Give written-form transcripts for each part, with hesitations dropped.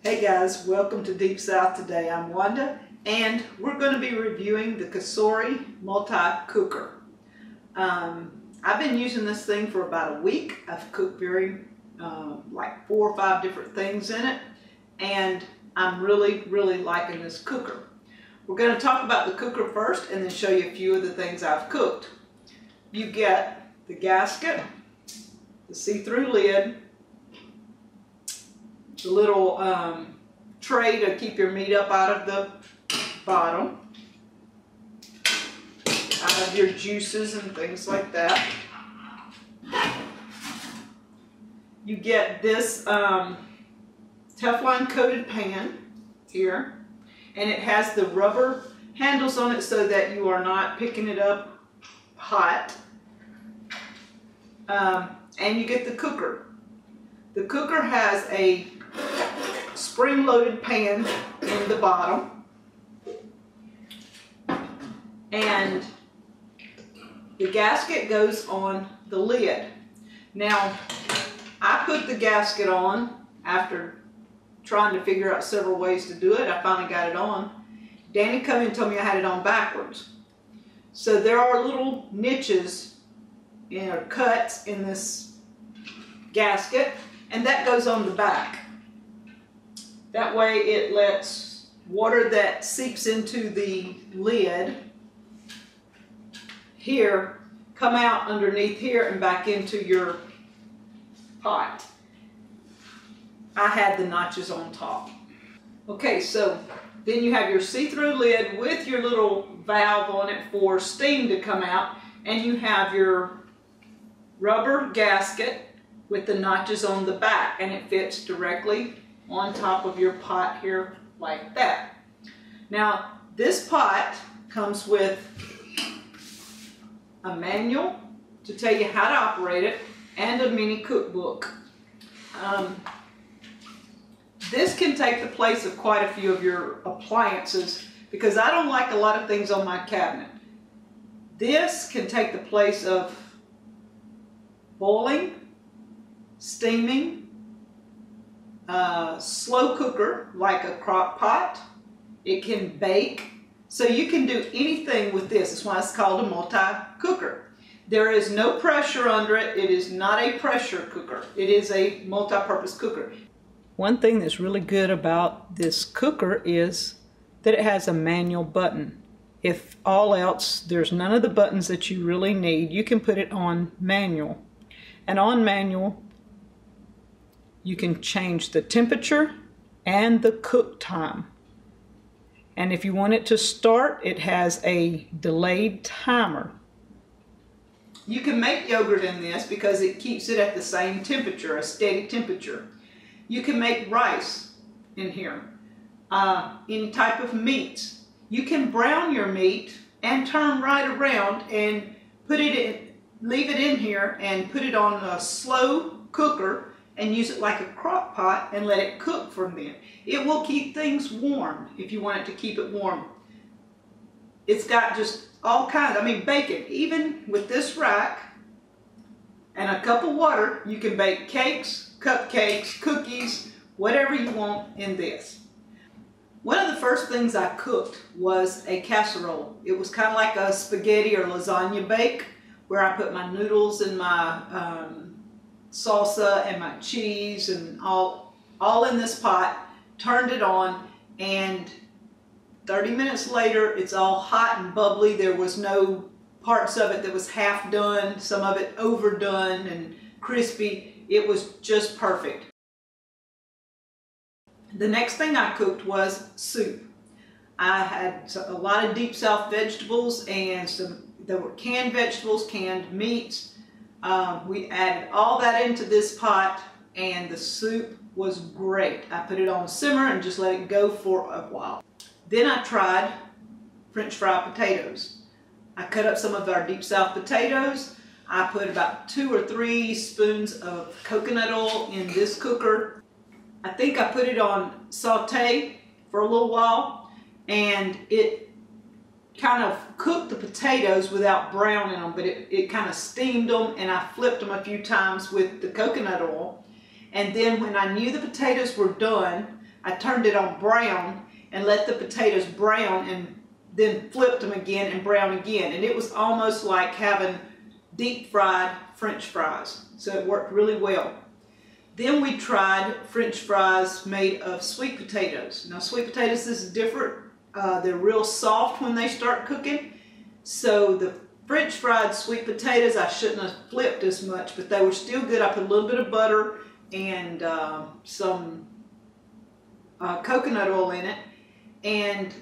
Hey guys, welcome to Deep South today. I'm Wanda and we're going to be reviewing the Cosori Multi Cooker. I've been using this thing for about a week. I've cooked like 4 or 5 different things in it and I'm really liking this cooker. We're going to talk about the cooker first and then show you a few of the things I've cooked. You get the gasket, the see-through lid, the little tray to keep your meat up out of the bottom, out of your juices and things like that. You get this Teflon coated pan here, and it has the rubber handles on it so that you are not picking it up hot. And you get the cooker. The cooker has a spring-loaded pan in the bottom, and the gasket goes on the lid. Now, I put the gasket on after trying to figure out several ways to do it. I finally got it on. Danny come in and told me I had it on backwards. So there are little niches, cuts in this gasket, and that goes on the back. That way it lets water that seeps into the lid here come out underneath here and back into your pot. I had the notches on top. Okay, so then you have your see-through lid with your little valve on it for steam to come out, and you have your rubber gasket with the notches on the back, and it fits directly on top of your pot here like that. Now, this pot comes with a manual to tell you how to operate it and a mini cookbook. This can take the place of quite a few of your appliances because I don't like a lot of things on my cabinet. This can take the place of boiling, steaming, slow cooker like a crock pot. It can bake, so you can do anything with this. That's why it's called a multi-cooker. There is no pressure under it. It is not a pressure cooker. It is a multi-purpose cooker. One thing that's really good about this cooker is that it has a manual button. If all else, there's none of the buttons that you really need, you can put it on manual. And on manual, you can change the temperature and the cook time. And if you want it to start, it has a delayed timer. You can make yogurt in this because it keeps it at the same temperature, a steady temperature. You can make rice in here, any type of meats. You can brown your meat and turn right around and put it in, leave it in here and put it on a slow cooker and use it like a crock pot and let it cook from then. It will keep things warm if you want it to keep it warm. It's got just all kinds, bacon. Even with this rack and a cup of water, you can bake cakes, cupcakes, cookies, whatever you want in this. One of the first things I cooked was a casserole. It was kind of like a spaghetti or lasagna bake where I put my noodles and my salsa and my cheese and all in this pot, turned it on, and 30 minutes later it's all hot and bubbly. There was no parts of it that was half done, some of it overdone and crispy. It was just perfect. The next thing I cooked was soup. I had a lot of Deep South vegetables and there were canned vegetables, canned meats. We added all that into this pot and the soup was great. I put it on simmer and just let it go for a while. Then I tried French fried potatoes. I cut up some of our Deep South potatoes. I put about 2 or 3 spoons of coconut oil in this cooker. I think I put it on saute for a little while, and it kind of cooked the potatoes without browning them, but it kind of steamed them, and I flipped them a few times with the coconut oil. And then when I knew the potatoes were done, I turned it on brown and let the potatoes brown and then flipped them again and brown again. And it was almost like having deep fried French fries. So it worked really well. Then we tried French fries made of sweet potatoes. Now sweet potatoes is different. They're real soft when they start cooking. So the French fried sweet potatoes, I shouldn't have flipped as much, but they were still good. I put a little bit of butter and some coconut oil in it. And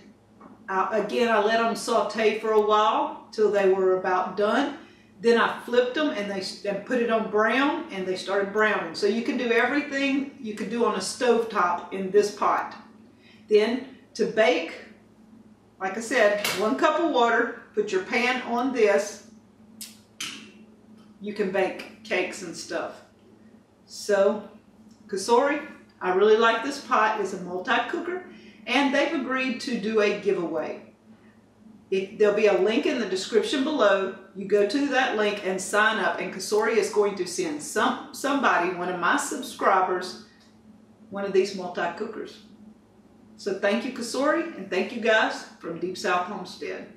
again, I let them saute for a while till they were about done. Then I flipped them and put it on brown, and they started browning. So you can do everything you could do on a stovetop in this pot. Then to bake, like I said, 1 cup of water, put your pan on this. You can bake cakes and stuff. So, Cosori, I really like this pot. It's a multi-cooker, and they've agreed to do a giveaway. There'll be a link in the description below. You go to that link and sign up, and Cosori is going to send somebody, one of my subscribers, one of these multi-cookers. So thank you, Cosori, and thank you guys from Deep South Homestead.